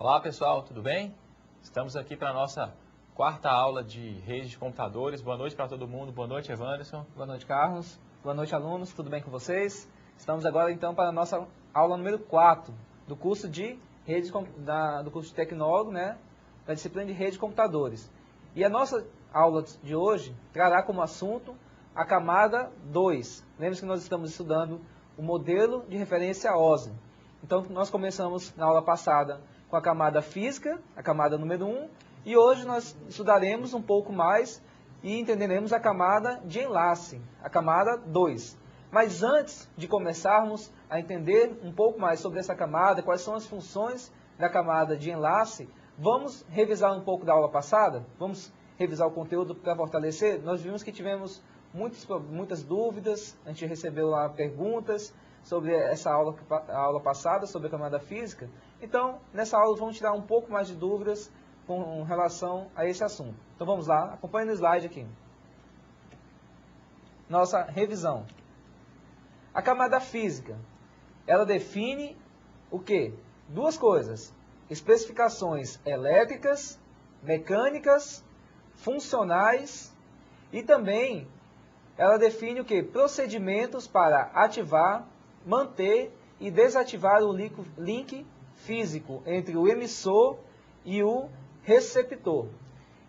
Olá pessoal, tudo bem? Estamos aqui para a nossa quarta aula de rede de computadores. Boa noite para todo mundo. Boa noite, Evanderson. Boa noite, Carlos. Boa noite, alunos. Tudo bem com vocês? Estamos agora então para a nossa aula número 4 do curso de rede do curso de tecnólogo, né, da disciplina de rede de computadores. E a nossa aula de hoje trará como assunto a camada 2. Lembre-se que nós estamos estudando o modelo de referência OSI. Então, nós começamos na aula passada com a camada física, a camada número 1, e hoje nós estudaremos um pouco mais e entenderemos a camada de enlace, a camada 2. Mas antes de começarmos a entender um pouco mais sobre essa camada, quais são as funções da camada de enlace, vamos revisar um pouco da aula passada? Vamos revisar o conteúdo para fortalecer? Nós vimos que tivemos muitas dúvidas, a gente recebeu lá perguntas sobre essa a aula passada, sobre a camada física. Então, nessa aula vamos tirar um pouco mais de dúvidas com relação a esse assunto. Então vamos lá, acompanhe no slide aqui. Nossa revisão. A camada física, ela define o quê? Duas coisas: especificações elétricas, mecânicas, funcionais, e também ela define o quê? Procedimentos para ativar, manter e desativar o link físico entre o emissor e o receptor.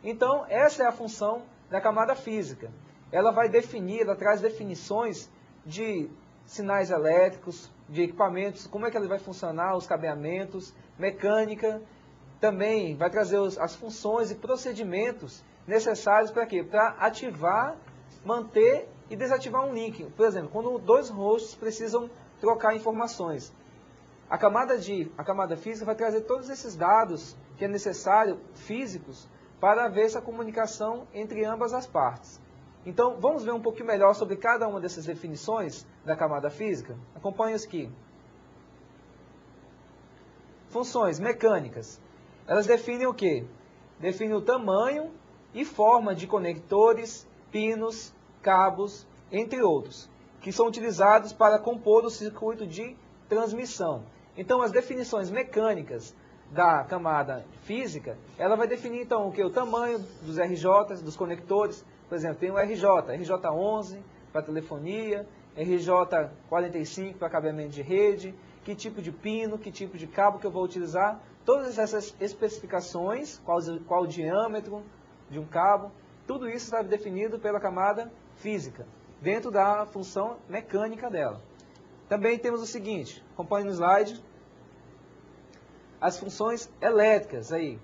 Então, essa é a função da camada física. Ela vai definir, ela traz definições de sinais elétricos, de equipamentos, como é que ele vai funcionar, os cabeamentos, mecânica, também vai trazer as funções e procedimentos necessários para quê? Para ativar, manter e desativar um link. Por exemplo, quando dois hosts precisam trocar informações. A camada física vai trazer todos esses dados que é necessário, físicos, para haver essa comunicação entre ambas as partes. Então, vamos ver um pouquinho melhor sobre cada uma dessas definições da camada física? Acompanhe-os aqui. Funções mecânicas. Elas definem o quê? Definem o tamanho e forma de conectores, pinos, cabos, entre outros, que são utilizados para compor o circuito de transmissão. Então, as definições mecânicas da camada física, ela vai definir então o que? O tamanho dos RJs, dos conectores. Por exemplo, tem o RJ11 para telefonia, RJ45 para cabeamento de rede, que tipo de pino, que tipo de cabo que eu vou utilizar. Todas essas especificações, qual o diâmetro de um cabo, tudo isso está definido pela camada física, dentro da função mecânica dela. Também temos o seguinte, acompanhe no slide, as funções elétricas aí.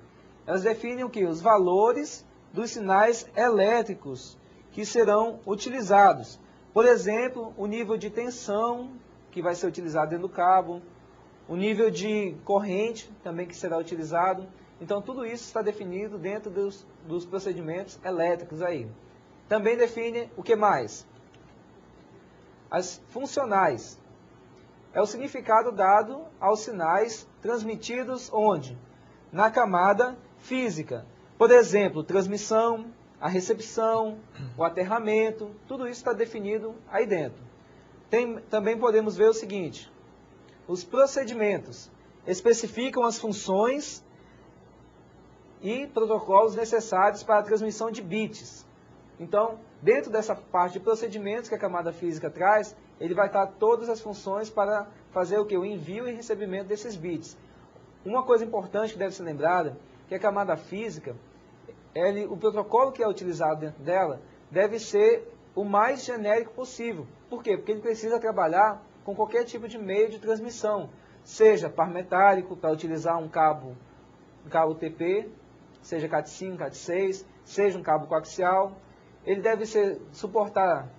Elas definem o que? Os valores dos sinais elétricos que serão utilizados. Por exemplo, o nível de tensão que vai ser utilizado dentro do cabo, o nível de corrente também que será utilizado. Então, tudo isso está definido dentro dos procedimentos elétricos aí. Também define o que mais? As funcionais. É o significado dado aos sinais transmitidos onde? Na camada física. Por exemplo, transmissão, a recepção, o aterramento, tudo isso está definido aí dentro. Também podemos ver o seguinte, os procedimentos especificam as funções e protocolos necessários para a transmissão de bits. Então, dentro dessa parte de procedimentos que a camada física traz, ele vai estar todas as funções para fazer o que? O envio e recebimento desses bits. Uma coisa importante que deve ser lembrada, que a camada física, o protocolo que é utilizado dentro dela, deve ser o mais genérico possível. Por quê? Porque ele precisa trabalhar com qualquer tipo de meio de transmissão, seja par metálico, para utilizar um cabo TP, seja Cat5, Cat6, seja um cabo coaxial. Ele deve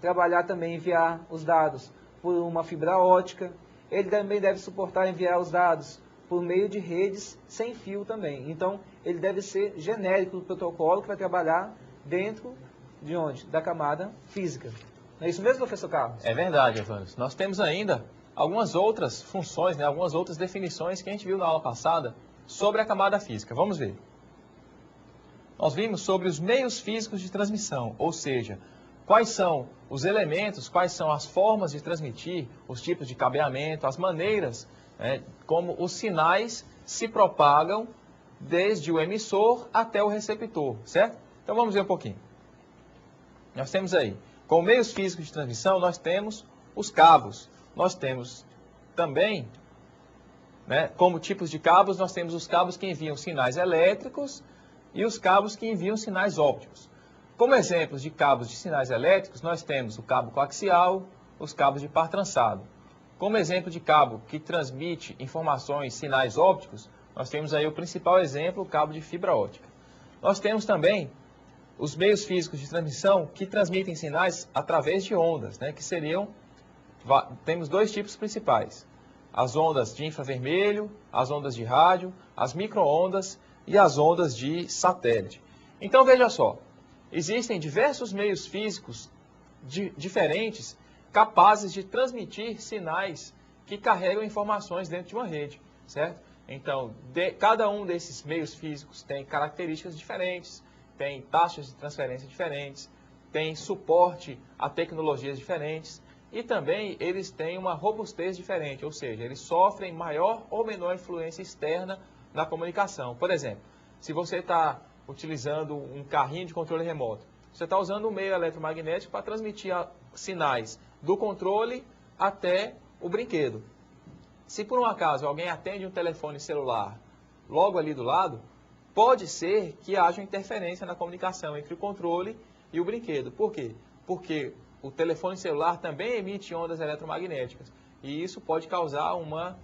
trabalhar também, enviar os dados por uma fibra ótica. Ele também deve suportar enviar os dados por meio de redes sem fio também. Então, ele deve ser genérico do protocolo que vai trabalhar dentro de onde? Da camada física. Não é isso mesmo, professor Carlos? É verdade, Evandro. Nós temos ainda algumas outras funções, né, algumas outras definições que a gente viu na aula passada sobre a camada física. Vamos ver. Nós vimos sobre os meios físicos de transmissão, ou seja, quais são os elementos, quais são as formas de transmitir, os tipos de cabeamento, as maneiras, como os sinais se propagam desde o emissor até o receptor, certo? Então vamos ver um pouquinho. Nós temos aí, com meios físicos de transmissão, nós temos os cabos. Nós temos também, né, como tipos de cabos, nós temos os cabos que enviam sinais elétricos e os cabos que enviam sinais ópticos. Como exemplos de cabos de sinais elétricos, nós temos o cabo coaxial, os cabos de par trançado. Como exemplo de cabo que transmite informações, sinais ópticos, nós temos aí o principal exemplo, o cabo de fibra óptica. Nós temos também os meios físicos de transmissão que transmitem sinais através de ondas, né, que seriam, temos dois tipos principais, as ondas de infravermelho, as ondas de rádio, as micro-ondas e as ondas de satélite. Então veja só, existem diversos meios físicos diferentes capazes de transmitir sinais que carregam informações dentro de uma rede, certo? Então, cada um desses meios físicos tem características diferentes, tem taxas de transferência diferentes, tem suporte a tecnologias diferentes e também eles têm uma robustez diferente, ou seja, eles sofrem maior ou menor influência externa na comunicação. Por exemplo, se você está utilizando um carrinho de controle remoto, você está usando um meio eletromagnético para transmitir sinais do controle até o brinquedo. Se por um acaso alguém atende um telefone celular logo ali do lado, pode ser que haja interferência na comunicação entre o controle e o brinquedo. Por quê? Porque o telefone celular também emite ondas eletromagnéticas e isso pode causar uma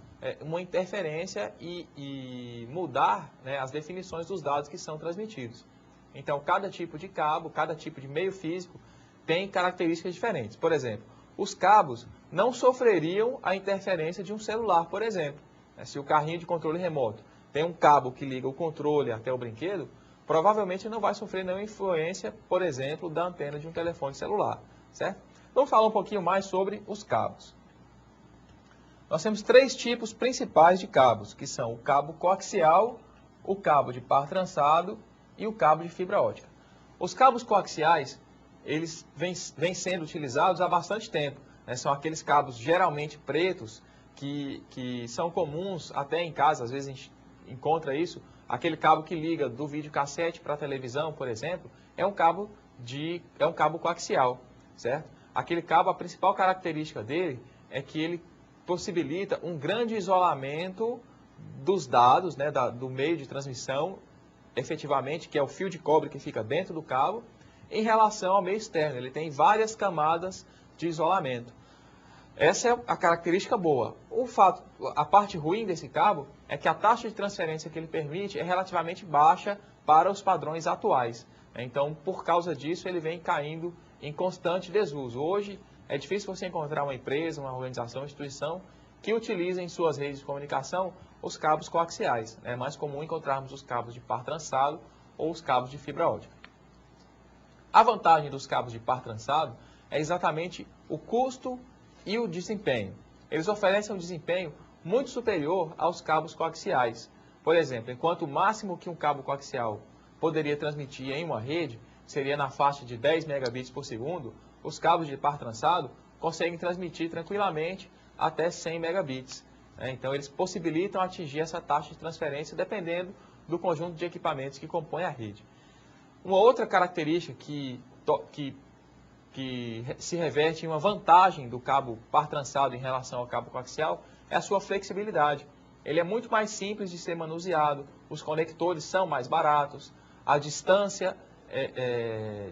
interferência e mudar, né, as definições dos dados que são transmitidos. Então, cada tipo de cabo, cada tipo de meio físico tem características diferentes. Por exemplo, os cabos não sofreriam a interferência de um celular, por exemplo. Se o carrinho de controle remoto tem um cabo que liga o controle até o brinquedo, provavelmente não vai sofrer nenhuma influência, por exemplo, da antena de um telefone celular, certo? Vamos falar um pouquinho mais sobre os cabos. Nós temos três tipos principais de cabos, que são o cabo coaxial, o cabo de par trançado e o cabo de fibra ótica. Os cabos coaxiais, eles vêm sendo utilizados há bastante tempo, né? São aqueles cabos geralmente pretos que são comuns até em casa, às vezes a gente encontra isso, aquele cabo que liga do videocassete para a televisão, por exemplo, é um cabo coaxial, certo? Aquele cabo, a principal característica dele é que ele possibilita um grande isolamento dos dados, né, do meio de transmissão, efetivamente, que é o fio de cobre que fica dentro do cabo, em relação ao meio externo. Ele tem várias camadas de isolamento. Essa é a característica boa. A parte ruim desse cabo é que a taxa de transferência que ele permite é relativamente baixa para os padrões atuais. Então, por causa disso, ele vem caindo em constante desuso. Hoje, é difícil você encontrar uma empresa, uma organização, uma instituição que utilize em suas redes de comunicação os cabos coaxiais. É mais comum encontrarmos os cabos de par trançado ou os cabos de fibra ótica. A vantagem dos cabos de par trançado é exatamente o custo e o desempenho. Eles oferecem um desempenho muito superior aos cabos coaxiais. Por exemplo, enquanto o máximo que um cabo coaxial poderia transmitir em uma rede seria na faixa de 10 megabits por segundo, os cabos de par trançado conseguem transmitir tranquilamente até 100 megabits. Então, eles possibilitam atingir essa taxa de transferência dependendo do conjunto de equipamentos que compõem a rede. Uma outra característica que se reverte em uma vantagem do cabo par trançado em relação ao cabo coaxial é a sua flexibilidade. Ele é muito mais simples de ser manuseado, os conectores são mais baratos, a distância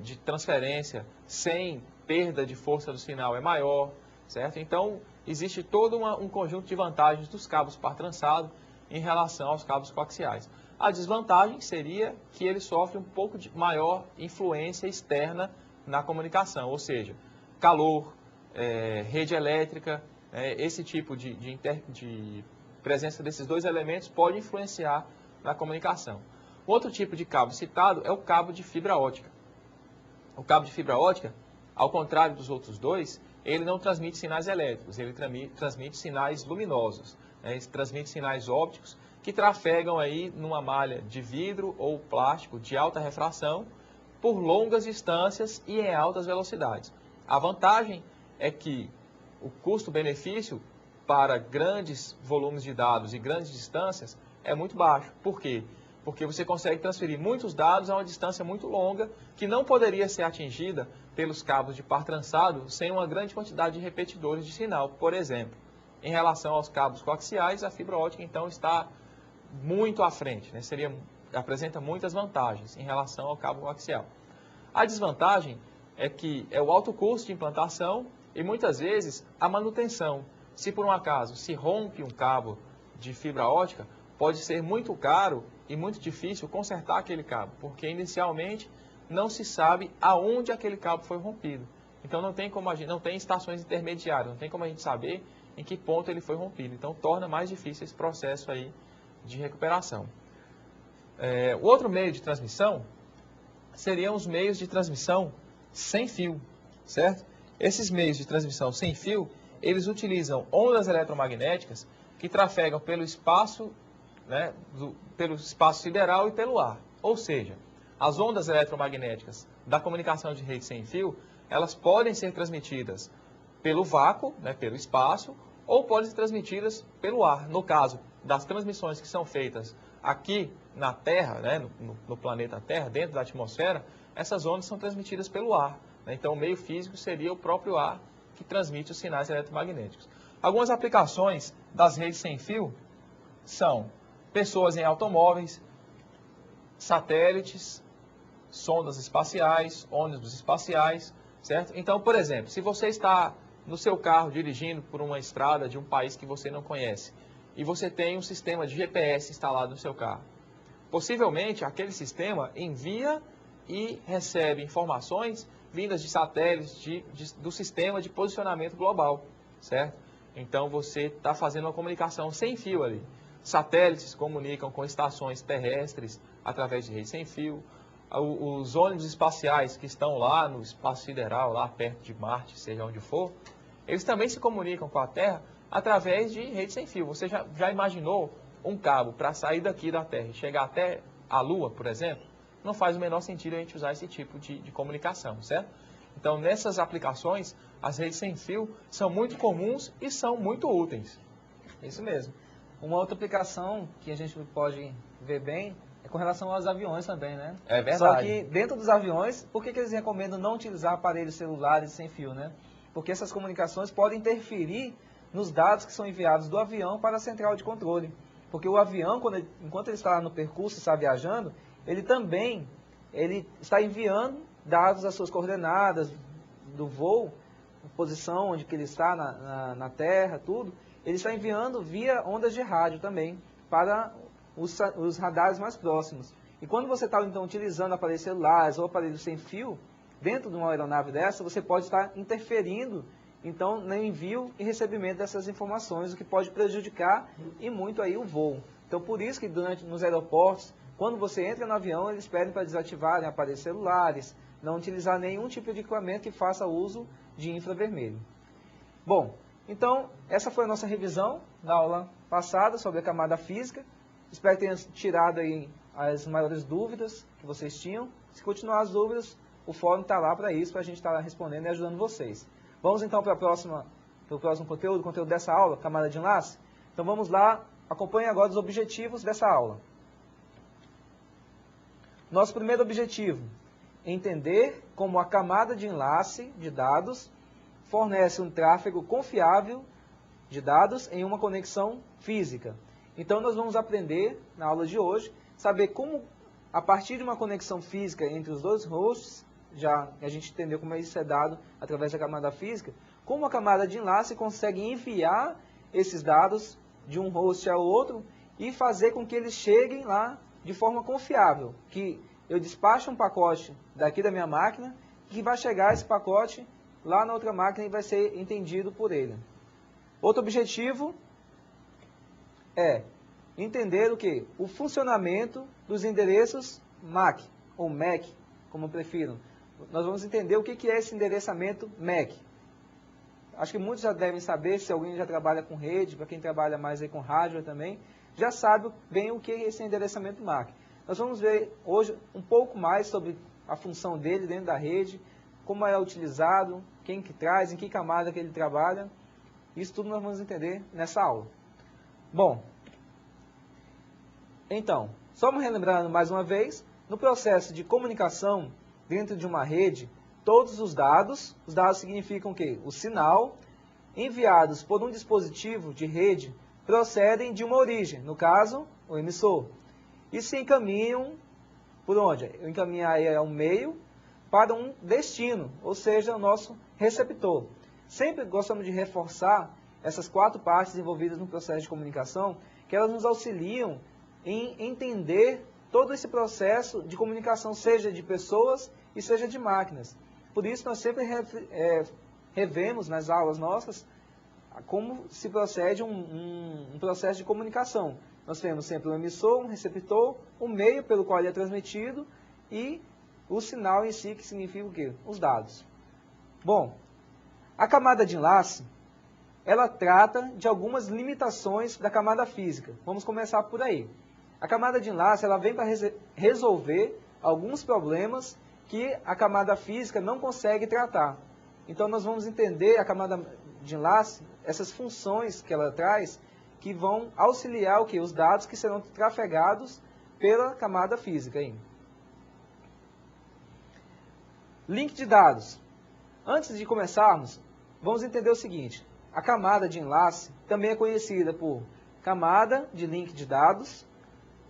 de transferência sem perda de força do sinal é maior, certo? Então, existe todo um conjunto de vantagens dos cabos par trançado em relação aos cabos coaxiais. A desvantagem seria que ele sofre um pouco de maior influência externa na comunicação, ou seja, calor, rede elétrica, esse tipo de presença desses dois elementos pode influenciar na comunicação. Outro tipo de cabo citado é o cabo de fibra ótica. O cabo de fibra ótica, ao contrário dos outros dois, ele não transmite sinais elétricos, ele transmite sinais luminosos, né? Ele transmite sinais ópticos que trafegam aí numa malha de vidro ou plástico de alta refração por longas distâncias e em altas velocidades. A vantagem é que o custo-benefício para grandes volumes de dados e grandes distâncias é muito baixo. Por quê? porque você consegue transferir muitos dados a uma distância muito longa, que não poderia ser atingida pelos cabos de par trançado sem uma grande quantidade de repetidores de sinal. Por exemplo, em relação aos cabos coaxiais, a fibra ótica então está muito à frente, né? Apresenta muitas vantagens em relação ao cabo coaxial. A desvantagem é que é o alto custo de implantação e muitas vezes a manutenção. Se por um acaso se rompe um cabo de fibra ótica, pode ser muito caro e muito difícil consertar aquele cabo, porque inicialmente não se sabe aonde aquele cabo foi rompido. Então não tem estações intermediárias, não tem como a gente saber em que ponto ele foi rompido. Então torna mais difícil esse processo aí de recuperação. O outro meio de transmissão seriam os meios de transmissão sem fio, certo? Esses meios de transmissão sem fio, eles utilizam ondas eletromagnéticas que trafegam pelo espaço, né, pelo espaço sideral e pelo ar. Ou seja, as ondas eletromagnéticas da comunicação de rede sem fio, elas podem ser transmitidas pelo vácuo, né, pelo espaço, ou podem ser transmitidas pelo ar. No caso das transmissões que são feitas aqui na Terra, né, no planeta Terra, dentro da atmosfera, essas ondas são transmitidas pelo ar. Né? Então, o meio físico seria o próprio ar que transmite os sinais eletromagnéticos. Algumas aplicações das redes sem fio são pessoas em automóveis, satélites, sondas espaciais, ônibus espaciais, certo? Então, por exemplo, se você está no seu carro dirigindo por uma estrada de um país que você não conhece e você tem um sistema de GPS instalado no seu carro, possivelmente aquele sistema envia e recebe informações vindas de satélites do sistema de posicionamento global, certo? Então você está fazendo uma comunicação sem fio ali. Satélites comunicam com estações terrestres através de rede sem fio. Os ônibus espaciais que estão lá no espaço sideral, lá perto de Marte, seja onde for, eles também se comunicam com a Terra através de rede sem fio. Você já imaginou um cabo para sair daqui da Terra e chegar até a Lua, por exemplo? Não faz o menor sentido a gente usar esse tipo de comunicação, certo? Então, nessas aplicações, as redes sem fio são muito comuns e são muito úteis. Isso mesmo. Uma outra aplicação que a gente pode ver bem é com relação aos aviões também, né? É verdade. Só que dentro dos aviões, por que eles recomendam não utilizar aparelhos celulares sem fio, né? Porque essas comunicações podem interferir nos dados que são enviados do avião para a central de controle. Porque o avião, enquanto ele está no percurso, está viajando, ele está enviando dados das suas coordenadas do voo, posição onde que ele está na Terra, tudo. Ele está enviando via ondas de rádio também para os radares mais próximos. E quando você está então utilizando aparelhos celulares ou aparelhos sem fio, dentro de uma aeronave dessa, você pode estar interferindo então no envio e recebimento dessas informações, o que pode prejudicar e muito aí o voo. Então por isso que nos aeroportos, quando você entra no avião, eles pedem para desativarem aparelhos celulares, não utilizar nenhum tipo de equipamento que faça uso de infravermelho. Bom, então essa foi a nossa revisão da aula passada sobre a camada física. Espero que tenha tirado aí as maiores dúvidas que vocês tinham. Se continuar as dúvidas, o fórum está lá para isso, para a gente estar respondendo e ajudando vocês. Vamos então para o próximo conteúdo, o conteúdo dessa aula, camada de enlace. Então vamos lá, acompanhe agora os objetivos dessa aula. Nosso primeiro objetivo, entender como a camada de enlace de dados fornece um tráfego confiável de dados em uma conexão física. Então nós vamos aprender, na aula de hoje, saber como, a partir de uma conexão física entre os dois hosts, já a gente entendeu como isso é dado através da camada física, como a camada de enlace consegue enviar esses dados de um host ao outro e fazer com que eles cheguem lá de forma confiável, que eu despacho um pacote daqui da minha máquina, que vai chegar esse pacote lá na outra máquina e vai ser entendido por ele. Outro objetivo é entender o quê? O funcionamento dos endereços MAC, ou MAC, como prefiram. Nós vamos entender o que é esse endereçamento MAC. Acho que muitos já devem saber, se alguém já trabalha com rede, para quem trabalha mais aí com hardware também, já sabe bem o que é esse endereçamento MAC. Nós vamos ver hoje um pouco mais sobre a função dele dentro da rede, como é utilizado, quem que traz, em que camada que ele trabalha. Isso tudo nós vamos entender nessa aula. Bom, então, Só me relembrando mais uma vez, no processo de comunicação dentro de uma rede, todos os dados significam o quê? O sinal, enviados por um dispositivo de rede, procedem de uma origem, no caso, o emissor, e se encaminham por onde? Eu encaminhar um meio para um destino, ou seja, o nosso receptor. Sempre gostamos de reforçar essas 4 partes envolvidas no processo de comunicação, que elas nos auxiliam em entender todo esse processo de comunicação, seja de pessoas e seja de máquinas. Por isso, nós sempre revemos nas aulas nossas como se procede um processo de comunicação. Nós temos sempre um emissor, um receptor, um meio pelo qual ele é transmitido e o sinal em si, que significa o quê? Os dados. Bom, a camada de enlace, ela trata de algumas limitações da camada física. Vamos começar por aí. A camada de enlace, ela vem para resolver alguns problemas que a camada física não consegue tratar. Então, nós vamos entender a camada de enlace, essas funções que ela traz, que vão auxiliar o quê? Os dados que serão trafegados pela camada física. Aí. Link de dados. Antes de começarmos, vamos entender o seguinte. A camada de enlace também é conhecida por camada de link de dados,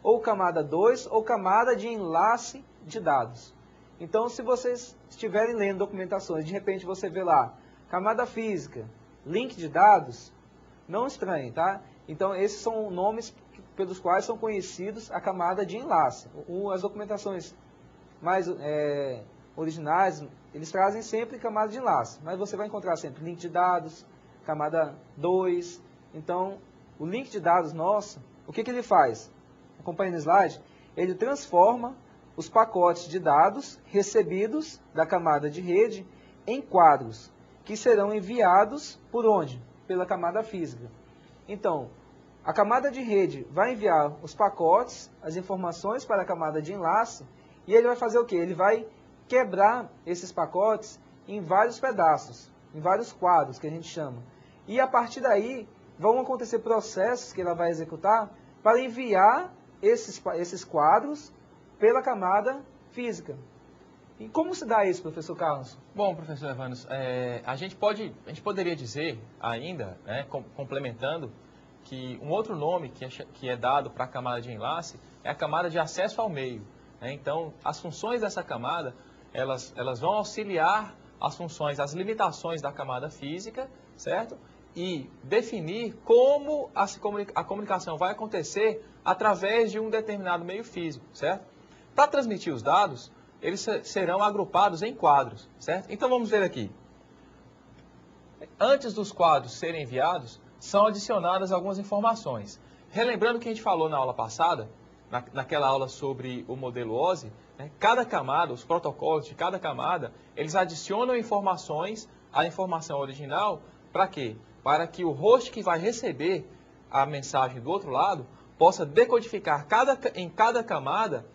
ou camada 2, ou camada de enlace de dados. Então, se vocês estiverem lendo documentações, de repente você vê lá, camada física, link de dados, não estranhe, tá? Então, esses são nomes pelos quais são conhecidos a camada de enlace. As documentações mais originais, eles trazem sempre camada de enlace, mas você vai encontrar sempre link de dados, camada 2. Então, o link de dados nosso, o que ele faz? Acompanhe no slide. Ele transforma os pacotes de dados recebidos da camada de rede em quadros, que serão enviados por onde? Pela camada física. Então, a camada de rede vai enviar os pacotes, as informações para a camada de enlace, e ele vai fazer o quê? Ele vai quebrar esses pacotes em vários pedaços, em vários quadros, que a gente chama. E a partir daí, vão acontecer processos que ela vai executar para enviar esses quadros pela camada física. E como se dá isso, professor Carlos? Bom, professor Evanos, a gente poderia dizer ainda, né, complementando, que um outro nome que é dado para a camada de enlace é a camada de acesso ao meio. Né? Então, as funções dessa camada, elas vão auxiliar as funções, as limitações da camada física, certo? E definir como a comunicação vai acontecer através de um determinado meio físico, certo? Para transmitir os dados, eles serão agrupados em quadros, certo? Então vamos ver aqui. Antes dos quadros serem enviados, são adicionadas algumas informações. Relembrando o que a gente falou na aula passada, naquela aula sobre o modelo OSI, né, cada camada, os protocolos de cada camada, eles adicionam informações à informação original, para quê? Para que o host que vai receber a mensagem do outro lado possa decodificar em cada camada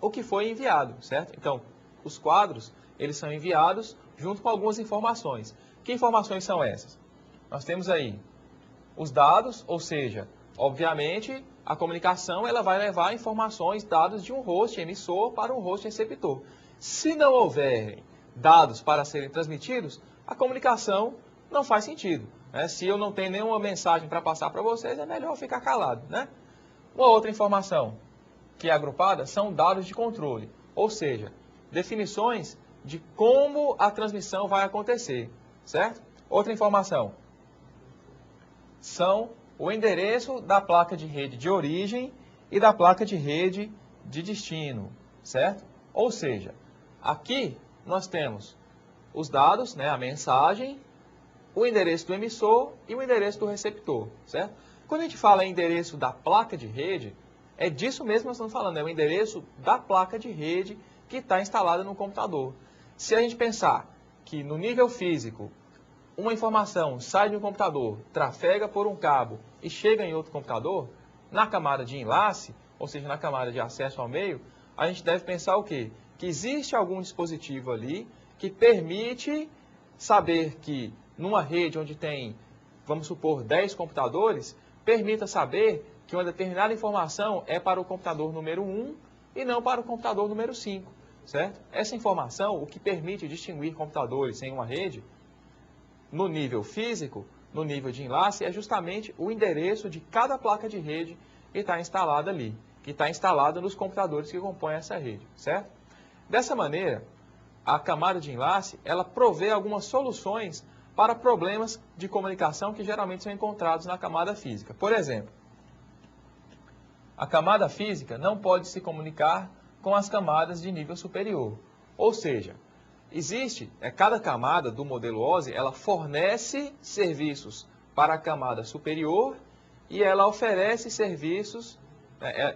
o que foi enviado, certo? Então, os quadros, eles são enviados junto com algumas informações. Que informações são essas? Nós temos aí os dados, ou seja, obviamente, a comunicação ela vai levar informações, dados de um host emissor para um host receptor. Se não houver dados para serem transmitidos, a comunicação não faz sentido. Né? Se eu não tenho nenhuma mensagem para passar para vocês, é melhor ficar calado. Né? Uma outra informação que é agrupada são dados de controle, ou seja, definições de como a transmissão vai acontecer, certo? Outra informação são o endereço da placa de rede de origem e da placa de rede de destino, certo? Ou seja, aqui nós temos os dados, né, a mensagem, o endereço do emissor e o endereço do receptor, certo? Quando a gente fala em endereço da placa de rede, é disso mesmo que nós estamos falando, é o endereço da placa de rede que está instalada no computador. Se a gente pensar que no nível físico, uma informação sai de um computador, trafega por um cabo e chega em outro computador, na camada de enlace, ou seja, na camada de acesso ao meio, a gente deve pensar o quê? Que existe algum dispositivo ali que permite saber que numa rede onde tem, vamos supor, 10 computadores, permita saber que uma determinada informação é para o computador número 1 e não para o computador número 5, certo? Essa informação, o que permite distinguir computadores em uma rede, no nível físico, no nível de enlace, é justamente o endereço de cada placa de rede que está instalada ali, que está instalada nos computadores que compõem essa rede, certo? Dessa maneira, a camada de enlace, ela provê algumas soluções para problemas de comunicação que geralmente são encontrados na camada física. Por exemplo, a camada física não pode se comunicar com as camadas de nível superior. Ou seja, cada camada do modelo OSI, ela fornece serviços para a camada superior e ela oferece serviços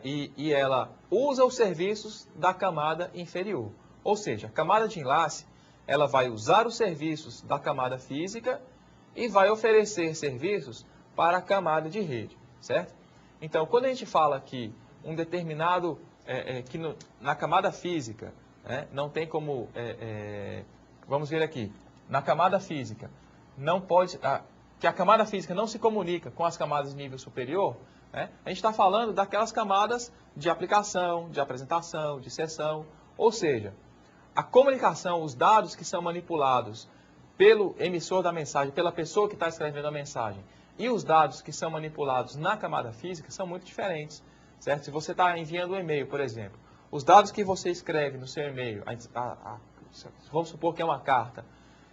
e ela usa os serviços da camada inferior. Ou seja, a camada de enlace, ela vai usar os serviços da camada física e vai oferecer serviços para a camada de rede, certo? Então, quando a gente fala que um determinado, na camada física, não tem como, vamos ver aqui, na camada física, não pode, que a camada física não se comunica com as camadas de nível superior, a gente está falando daquelas camadas de aplicação, de apresentação, de sessão, ou seja, a comunicação, os dados que são manipulados pelo emissor da mensagem, pela pessoa que está escrevendo a mensagem, e os dados que são manipulados na camada física são muito diferentes, certo? Se você está enviando um e-mail, por exemplo, os dados que você escreve no seu e-mail, vamos supor que é uma carta,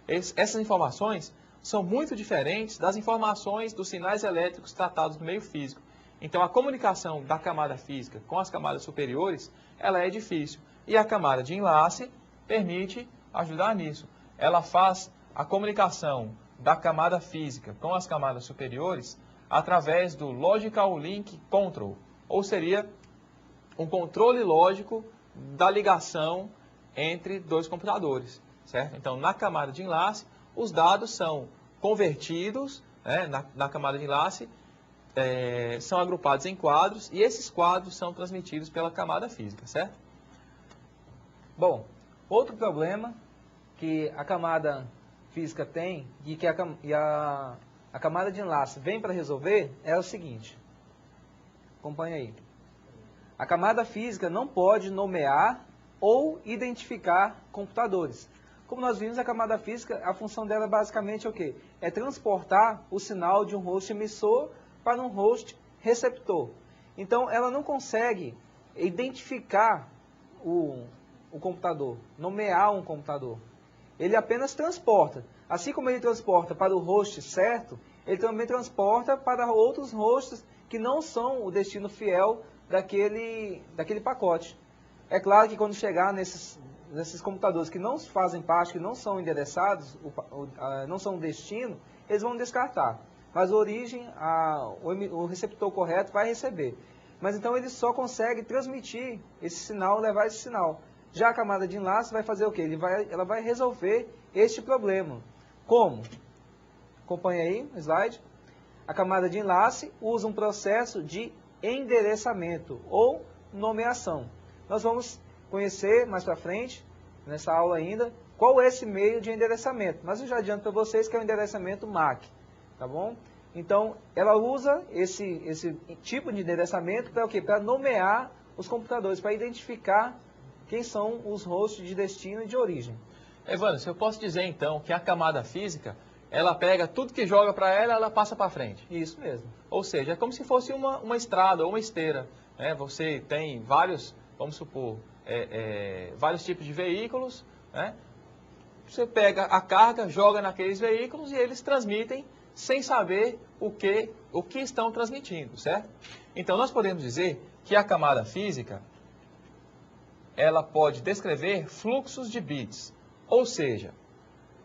essas informações são muito diferentes das informações dos sinais elétricos tratados no meio físico. Então, a comunicação da camada física com as camadas superiores, ela é difícil. E a camada de enlace permite ajudar nisso. Ela faz a comunicação da camada física com as camadas superiores através do Logical Link Control, ou seria um controle lógico da ligação entre dois computadores, certo? Então, na camada de enlace, os dados são convertidos, na camada de enlace, são agrupados em quadros e esses quadros são transmitidos pela camada física, certo? Bom, outro problema que a camada física tem e que a camada de enlace vem para resolver é o seguinte. Acompanha aí. A camada física não pode nomear ou identificar computadores. Como nós vimos, a camada física, a função dela basicamente é o quê? É transportar o sinal de um host emissor para um host receptor. Então, ela não consegue identificar o computador, nomear um computador. Ele apenas transporta. Assim como ele transporta para o host certo, ele também transporta para outros hosts que não são o destino fiel daquele pacote. É claro que quando chegar nesses computadores que não fazem parte, que não são endereçados, não são destino, eles vão descartar. Mas a origem, o receptor correto vai receber. Mas então ele só consegue transmitir esse sinal, levar esse sinal. Já a camada de enlace vai fazer o quê? Ela vai resolver este problema. Como? Acompanha aí o slide. A camada de enlace usa um processo de endereçamento ou nomeação. Nós vamos conhecer mais para frente, nessa aula ainda, qual é esse meio de endereçamento. Mas eu já adianto para vocês que é o endereçamento MAC. Tá bom? Então, ela usa esse tipo de endereçamento para o quê? Para nomear os computadores, para identificar quem são os hosts de destino e de origem. Evandro, se eu posso dizer então que a camada física, ela pega tudo que joga para ela, ela passa para frente. Isso mesmo. Ou seja, é como se fosse uma estrada ou uma esteira. Você tem vários, vamos supor, vários tipos de veículos. Você pega a carga, joga naqueles veículos e eles transmitem sem saber o que estão transmitindo, certo? Então, nós podemos dizer que a camada física, ela pode descrever fluxos de bits, ou seja,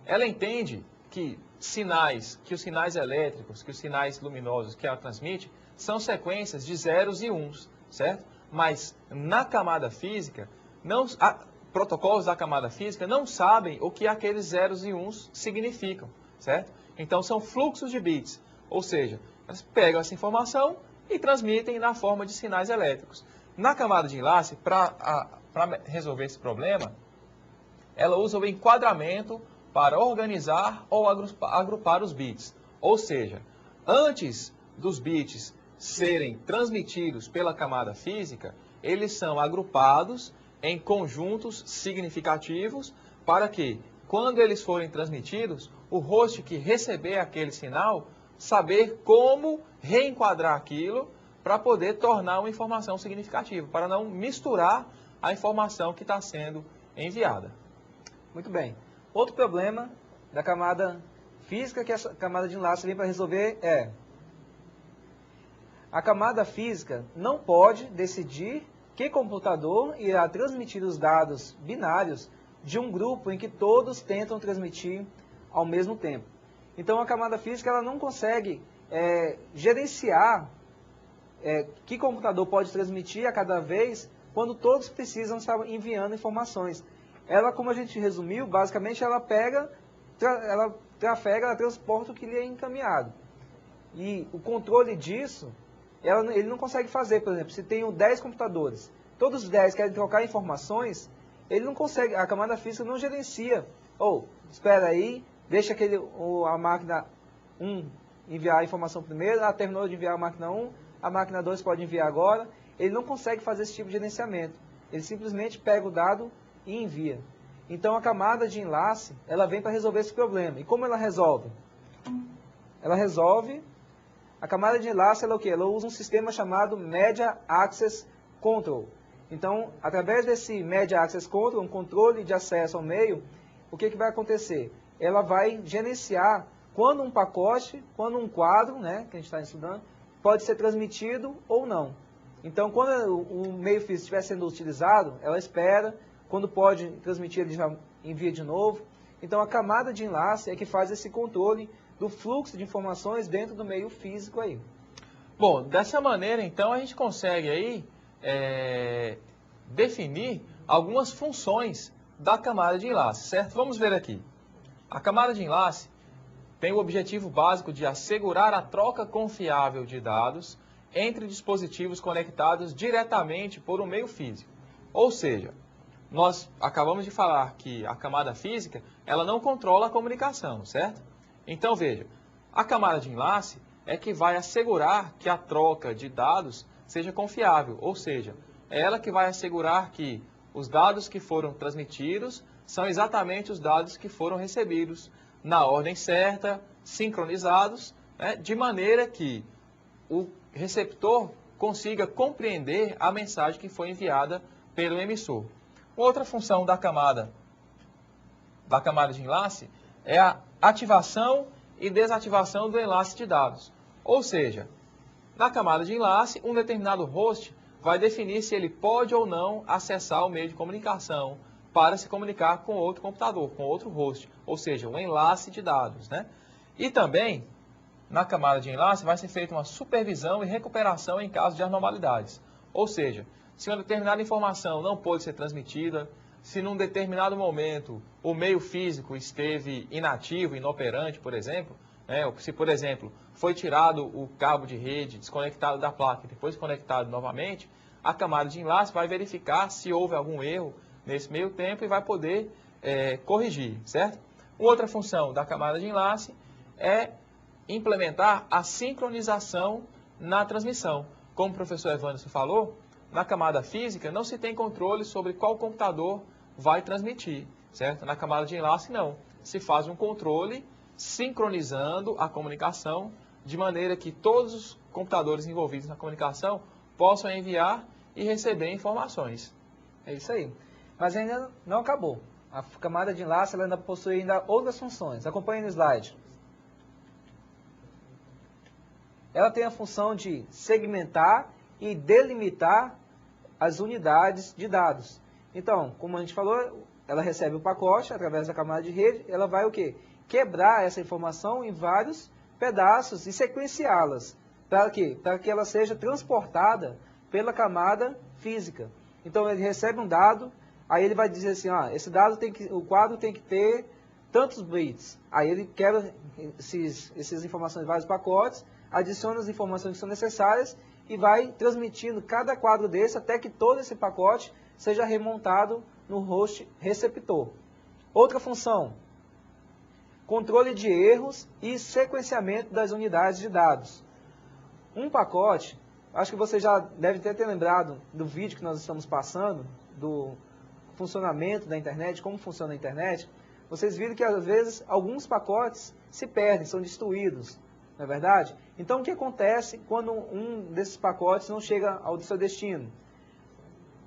ela entende que os sinais elétricos, que os sinais luminosos que ela transmite, são sequências de zeros e uns, certo? Mas na camada física, protocolos da camada física não sabem o que aqueles zeros e uns significam, certo? Então são fluxos de bits, ou seja, elas pegam essa informação e transmitem na forma de sinais elétricos. Na camada de enlace, para resolver esse problema, ela usa o enquadramento para organizar ou agrupar os bits. Ou seja, antes dos bits serem transmitidos pela camada física, eles são agrupados em conjuntos significativos para que, quando eles forem transmitidos, o host que receber aquele sinal, saber como reenquadrar aquilo para poder tornar uma informação significativa, para não misturar a informação que está sendo enviada. Muito bem. Outro problema da camada física que a camada de enlace vem para resolver é: a camada física não pode decidir que computador irá transmitir os dados binários de um grupo em que todos tentam transmitir ao mesmo tempo. Então, a camada física ela não consegue gerenciar que computador pode transmitir a cada vez quando todos precisam estar enviando informações. Ela, como a gente resumiu, basicamente ela pega, ela trafega, ela transporta o que lhe é encaminhado. E o controle disso, ele não consegue fazer. Por exemplo, se tem 10 computadores, todos os 10 querem trocar informações, ele não consegue, a camada física não gerencia. Espera aí, deixa a máquina 1 enviar a informação primeiro, terminou de enviar a máquina 1, a máquina 2 pode enviar agora. Ele não consegue fazer esse tipo de gerenciamento. Ele simplesmente pega o dado e envia. Então, a camada de enlace, ela vem para resolver esse problema. E como ela resolve? A camada de enlace, ela é o quê? Ela usa um sistema chamado Media Access Control. Então, através desse Media Access Control, um controle de acesso ao meio, o que vai acontecer? Ela vai gerenciar quando um pacote, quando um quadro, né, que a gente está estudando, pode ser transmitido ou não. Então, quando o meio físico estiver sendo utilizado, ela espera. Quando pode transmitir, ele já envia de novo. Então, a camada de enlace é que faz esse controle do fluxo de informações dentro do meio físico aí. Bom, dessa maneira, então, a gente consegue aí definir algumas funções da camada de enlace, certo? Vamos ver aqui. A camada de enlace tem o objetivo básico de assegurar a troca confiável de dados entre dispositivos conectados diretamente por um meio físico. Ou seja, nós acabamos de falar que a camada física, ela não controla a comunicação, certo? Então, veja, a camada de enlace é que vai assegurar que a troca de dados seja confiável, ou seja, é ela que vai assegurar que os dados que foram transmitidos são exatamente os dados que foram recebidos na ordem certa, sincronizados, né, de maneira que o receptor consiga compreender a mensagem que foi enviada pelo emissor. Outra função da camada de enlace é a ativação e desativação do enlace de dados. Ou seja, na camada de enlace, um determinado host vai definir se ele pode ou não acessar o meio de comunicação para se comunicar com outro computador, com outro host, ou seja, um enlace de dados, né? E também, na camada de enlace, vai ser feita uma supervisão e recuperação em caso de anormalidades. Ou seja, se uma determinada informação não pôde ser transmitida, se num determinado momento o meio físico esteve inativo, inoperante, por exemplo, se, por exemplo, foi tirado o cabo de rede, desconectado da placa e depois conectado novamente, a camada de enlace vai verificar se houve algum erro nesse meio tempo e vai poder corrigir, certo? Outra função da camada de enlace é implementar a sincronização na transmissão. Como o professor Evanderson falou, na camada física não se tem controle sobre qual computador vai transmitir, certo? Na camada de enlace não. Se faz um controle sincronizando a comunicação de maneira que todos os computadores envolvidos na comunicação possam enviar e receber informações. É isso aí. Mas ainda não acabou. A camada de enlace ela ainda possui outras funções. Acompanhe no slide. Ela tem a função de segmentar e delimitar as unidades de dados. Então, como a gente falou, ela recebe o pacote através da camada de rede, ela vai o quê? Quebrar essa informação em vários pedaços e sequenciá-las. Para quê? Para que ela seja transportada pela camada física. Então, ele recebe um dado, aí ele vai dizer assim, esse dado o quadro tem que ter tantos bits. Aí ele quebra essas informações em vários pacotes, adiciona as informações que são necessárias e vai transmitindo cada quadro desse até que todo esse pacote seja remontado no host receptor. Outra função, controle de erros e sequenciamento das unidades de dados. Um pacote, acho que você já deve ter lembrado do vídeo que nós estamos passando, do funcionamento da internet, como funciona a internet. Vocês viram que às vezes alguns pacotes se perdem, são destruídos, não é verdade? Então o que acontece quando um desses pacotes não chega ao seu destino?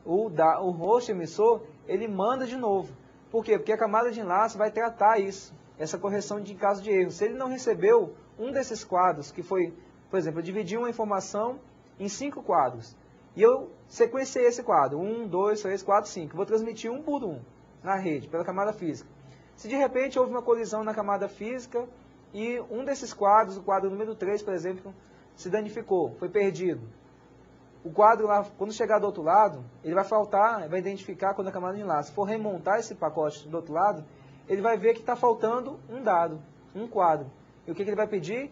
O host emissor, ele manda de novo. Por quê? Porque a camada de enlace vai tratar isso, essa correção de caso de erro. Se ele não recebeu um desses quadros, que foi, por exemplo, eu dividi uma informação em 5 quadros, e eu sequenciei esse quadro, 1, 2, 3, 4, 5, vou transmitir um por um na rede, pela camada física. Se de repente houve uma colisão na camada física e um desses quadros, o quadro número 3, por exemplo, se danificou, foi perdido. O quadro lá, quando chegar do outro lado, ele vai faltar, vai identificar quando a camada de enlace for remontar esse pacote do outro lado, ele vai ver que está faltando um dado, um quadro. E o que ele vai pedir?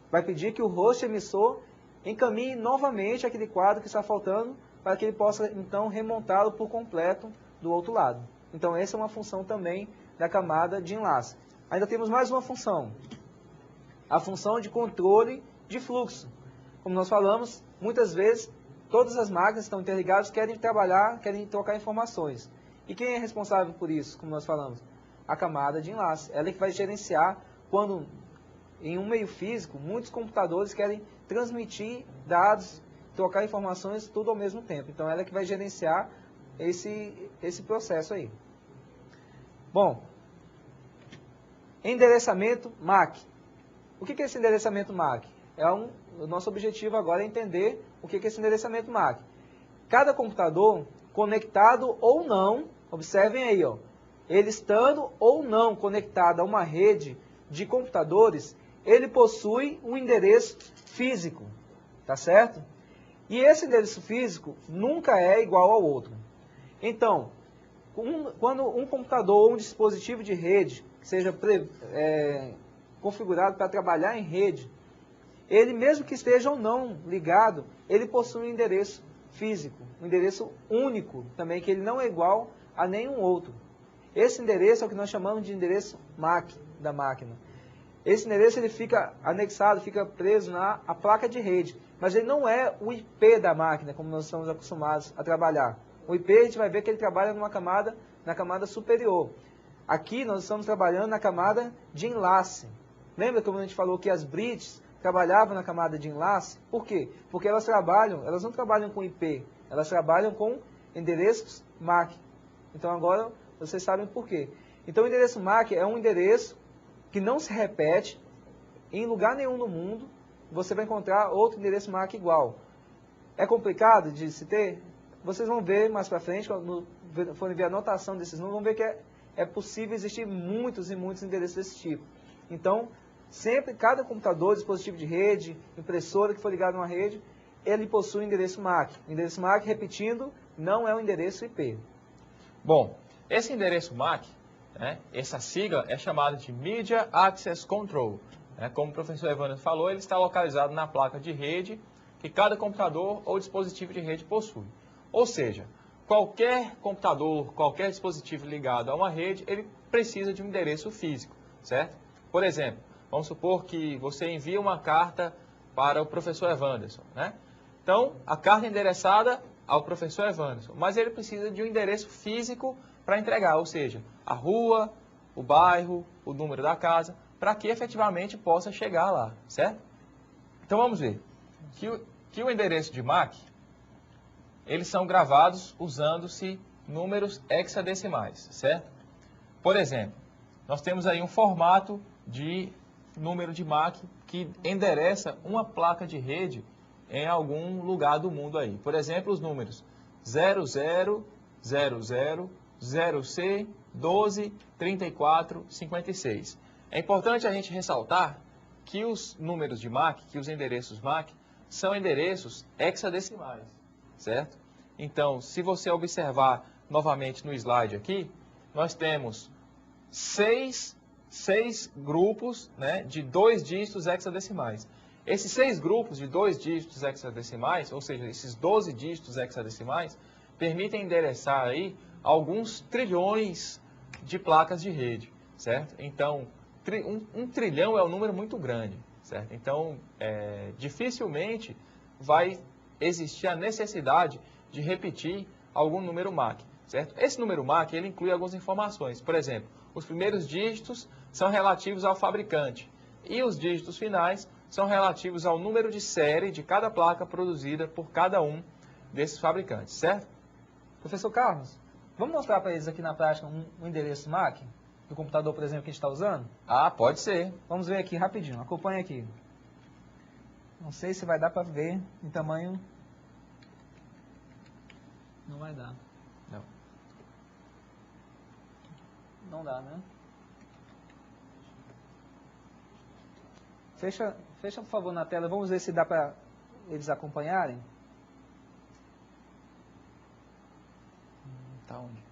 Vai pedir que o host emissor encaminhe novamente aquele quadro que está faltando para que ele possa, então, remontá-lo por completo do outro lado. Então, essa é uma função também da camada de enlace. Ainda temos mais uma função, a função de controle de fluxo. Como nós falamos, muitas vezes, todas as máquinas estão interligadas, querem trabalhar, querem trocar informações. E quem é responsável por isso, como nós falamos? A camada de enlace. Ela é que vai gerenciar quando, em um meio físico, muitos computadores querem transmitir dados, trocar informações, tudo ao mesmo tempo. Então, ela é que vai gerenciar esse processo aí. Bom, endereçamento MAC. O que é esse endereçamento MAC? O nosso objetivo agora é entender o que é esse endereçamento MAC. Cada computador, conectado ou não, observem aí, ó, ele estando ou não conectado a uma rede de computadores, ele possui um endereço físico, tá certo? E esse endereço físico nunca é igual ao outro. Então, quando um computador ou um dispositivo de rede que seja configurado para trabalhar em rede, ele mesmo que esteja ou não ligado, ele possui um endereço físico, um endereço único também, que ele não é igual a nenhum outro. Esse endereço é o que nós chamamos de endereço MAC da máquina. Esse endereço ele fica anexado, fica preso na placa de rede, mas ele não é o IP da máquina, como nós estamos acostumados a trabalhar. O IP a gente vai ver que ele trabalha na camada superior. Aqui nós estamos trabalhando na camada de enlace. Lembra como a gente falou que as bridges trabalhavam na camada de enlace? Por quê? Porque elas não trabalham com IP, elas trabalham com endereços MAC. Então agora vocês sabem por quê. Então o endereço MAC é um endereço que não se repete em lugar nenhum no mundo. Você vai encontrar outro endereço MAC igual. É complicado de se ter? Vocês vão ver mais para frente, quando forem ver a anotação desses números, vão ver que é possível existir muitos e muitos endereços desse tipo. Então, sempre, cada computador, dispositivo de rede, impressora que for ligado a uma rede, ele possui um endereço MAC. O endereço MAC, repetindo, não é um endereço IP. Bom, esse endereço MAC, né, essa sigla é chamada de Media Access Control. Como o professor Evandro falou, ele está localizado na placa de rede que cada computador ou dispositivo de rede possui. Ou seja, qualquer computador, qualquer dispositivo ligado a uma rede, ele precisa de um endereço físico, certo? Por exemplo, vamos supor que você envia uma carta para o professor Evanderson, né? Então, a carta é endereçada ao professor Evanderson, mas ele precisa de um endereço físico para entregar, ou seja, a rua, o bairro, o número da casa, para que efetivamente possa chegar lá, certo? Então, vamos ver que o endereço de MAC, eles são gravados usando-se números hexadecimais, certo? Por exemplo, nós temos aí um formato de número de MAC que endereça uma placa de rede em algum lugar do mundo aí. Por exemplo, os números 0000 0C 12 34 56. É importante a gente ressaltar que os números de MAC, que os endereços MAC, são endereços hexadecimais, certo? Então, se você observar novamente no slide aqui, nós temos seis grupos, né, de 2 dígitos hexadecimais. Esses 6 grupos de 2 dígitos hexadecimais, ou seja, esses 12 dígitos hexadecimais, permitem endereçar aí alguns trilhões de placas de rede, certo? Então, um trilhão é um número muito grande, certo? Então, dificilmente vai existir a necessidade de repetir algum número MAC, certo? Esse número MAC, ele inclui algumas informações. Por exemplo, os primeiros dígitos são relativos ao fabricante e os dígitos finais são relativos ao número de série de cada placa produzida por cada um desses fabricantes, certo? Professor Carlos, vamos mostrar para eles aqui na prática um endereço MAC do computador, por exemplo, que a gente está usando? Ah, pode ser. Vamos ver aqui rapidinho, acompanha aqui. Não sei se vai dar para ver em tamanho. Não vai dar. Não. Não dá, né? Fecha, por favor, na tela. Vamos ver se dá para eles acompanharem. Tá onde?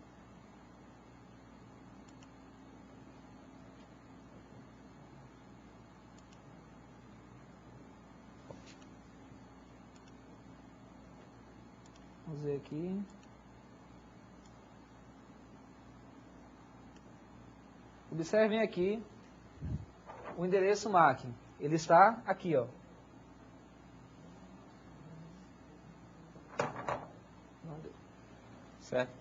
Vamos ver aqui. Observem aqui o endereço MAC. Ele está aqui, ó. Certo.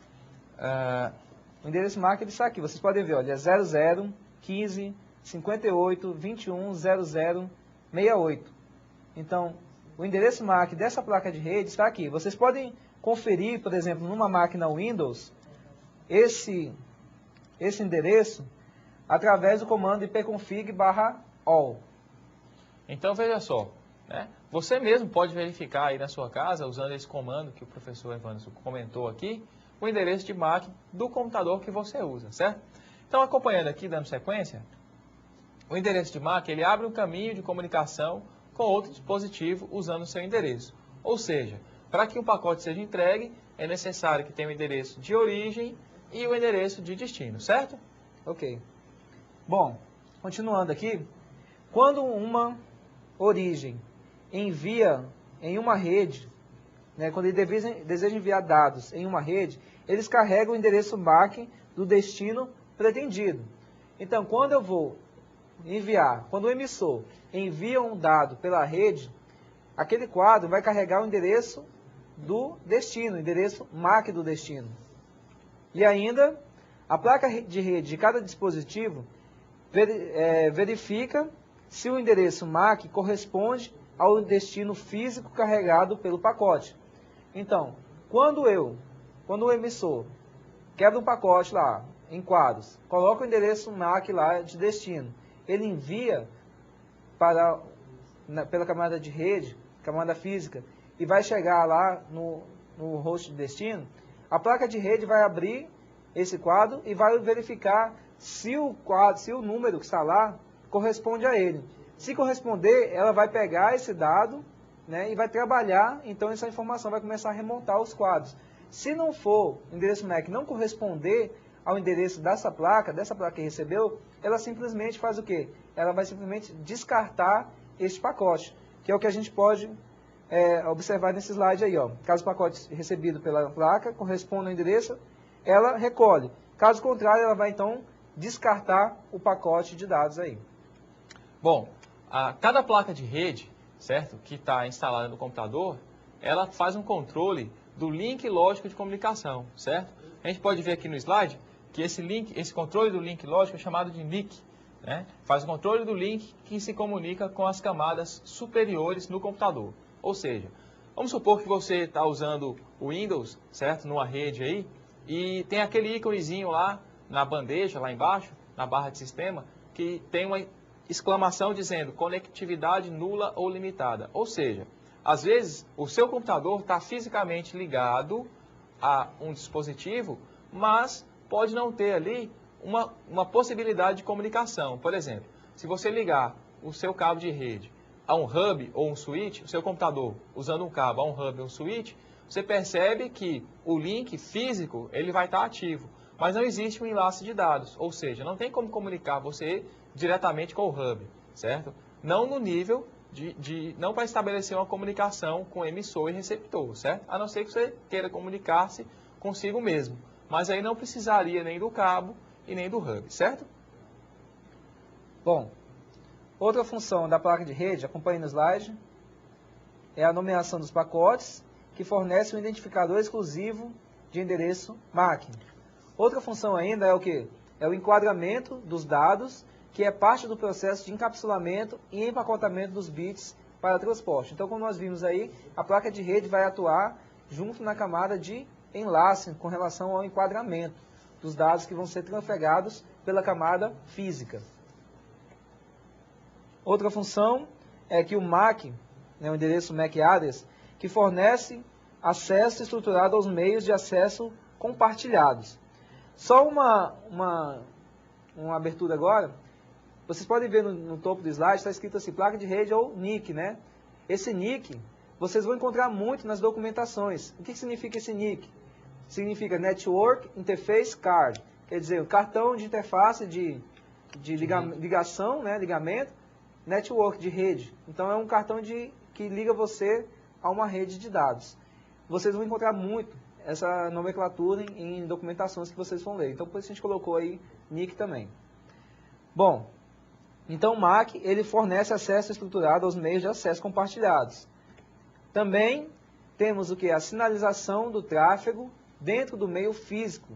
O endereço MAC ele está aqui. Vocês podem ver, olha, é 00 15 58 21 00 68. Então, o endereço MAC dessa placa de rede está aqui. Vocês podem conferir, por exemplo, numa máquina Windows, esse endereço através do comando ipconfig/all. Então, veja só, né? Você mesmo pode verificar aí na sua casa, usando esse comando que o professor Evandro comentou aqui, o endereço de MAC do computador que você usa, certo? Então, acompanhando aqui, dando sequência, o endereço de MAC, ele abre um caminho de comunicação com outro dispositivo usando o seu endereço. Ou seja, para que um pacote seja entregue, é necessário que tenha o endereço de origem e o endereço de destino, certo? Ok. Bom, continuando aqui, quando uma origem envia em uma rede, né, quando ele deseja enviar dados em uma rede, eles carregam o endereço MAC do destino pretendido. Então, quando eu vou enviar, quando o emissor envia um dado pela rede, aquele quadro vai carregar o endereço do destino, o endereço MAC do destino. E ainda, a placa de rede de cada dispositivo verifica se o endereço MAC corresponde ao destino físico carregado pelo pacote. Então, quando o emissor quebra um pacote lá, em quadros, coloca o endereço MAC lá de destino, ele envia pela camada de rede, camada física, e vai chegar lá no host de destino, a placa de rede vai abrir esse quadro e vai verificar se o número que está lá corresponde a ele. Se corresponder, ela vai pegar esse dado, né, e vai trabalhar, então essa informação vai começar a remontar os quadros. Se não for o endereço MAC não corresponder ao endereço dessa placa que recebeu, ela simplesmente faz o quê? Ela vai simplesmente descartar este pacote, que é o que a gente pode observar nesse slide aí, ó. Caso o pacote recebido pela placa corresponda ao endereço, ela recolhe. Caso contrário, ela vai então descartar o pacote de dados aí. Bom, cada placa de rede, certo, que está instalada no computador, ela faz um controle do link lógico de comunicação, certo? A gente pode ver aqui no slide que esse controle do link lógico é chamado de NIC, né? Faz o controle do link que se comunica com as camadas superiores no computador. Ou seja, vamos supor que você está usando o Windows, certo, numa rede aí, e tem aquele íconezinho lá na bandeja, lá embaixo, na barra de sistema, que tem uma exclamação dizendo conectividade nula ou limitada. Ou seja, às vezes o seu computador está fisicamente ligado a um dispositivo, mas pode não ter ali uma possibilidade de comunicação. Por exemplo, se você ligar o seu cabo de rede a um hub ou um switch, o seu computador usando um cabo a um hub ou um switch, você percebe que o link físico ele vai estar ativo, mas não existe um enlace de dados, ou seja, não tem como comunicar você diretamente com o hub, certo? Não no nível não para estabelecer uma comunicação com emissor e receptor, certo? A não ser que você queira comunicar-se consigo mesmo, mas aí não precisaria nem do cabo e nem do hub, certo? Bom, Outra função da placa de rede, acompanhe no slide, é a nomeação dos pacotes, que fornece um identificador exclusivo de endereço MAC. Outra função ainda é o quê? É o enquadramento dos dados, que é parte do processo de encapsulamento e empacotamento dos bits para transporte. Então, como nós vimos aí, a placa de rede vai atuar junto na camada de enlace com relação ao enquadramento dos dados que vão ser trafegados pela camada física. Outra função é que o MAC, o endereço MAC address, que fornece acesso estruturado aos meios de acesso compartilhados. Só uma abertura agora. Vocês podem ver no topo do slide, está escrito assim, placa de rede ou NIC, né? Esse NIC, vocês vão encontrar muito nas documentações. O que significa esse NIC? Significa Network Interface Card, quer dizer, o cartão de interface de ligação, né, ligamento, network, de rede. Então, é um cartão que liga você a uma rede de dados. Vocês vão encontrar muito essa nomenclatura em documentações que vocês vão ler. Então, por isso a gente colocou aí NIC também. Bom, então o MAC, ele fornece acesso estruturado aos meios de acesso compartilhados. Também temos o que? A sinalização do tráfego dentro do meio físico.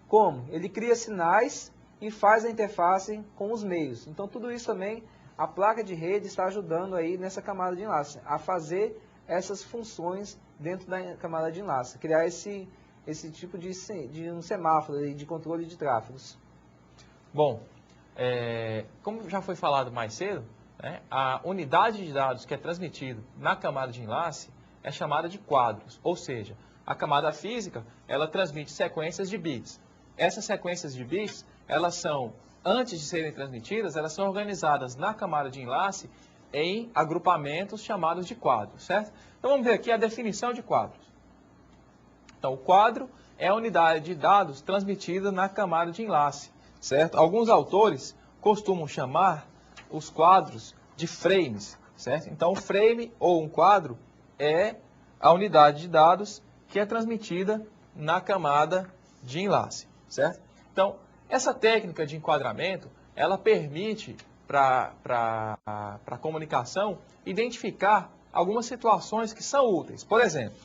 Como? Ele cria sinais e faz a interface com os meios. Então, tudo isso também, a placa de rede está ajudando aí nessa camada de enlace, a fazer essas funções dentro da camada de enlace, criar esse tipo de um semáforo de controle de tráfegos. Bom, como já foi falado mais cedo, né, a unidade de dados que é transmitida na camada de enlace é chamada de quadros, ou seja, a camada física, ela transmite sequências de bits. Essas sequências de bits, elas são, antes de serem transmitidas, elas são organizadas na camada de enlace em agrupamentos chamados de quadros, certo? Então vamos ver aqui a definição de quadros. Então o quadro é a unidade de dados transmitida na camada de enlace, certo? Alguns autores costumam chamar os quadros de frames, certo? Então o frame ou um quadro é a unidade de dados que é transmitida na camada de enlace, certo? Então, essa técnica de enquadramento, ela permite para a comunicação identificar algumas situações que são úteis. Por exemplo,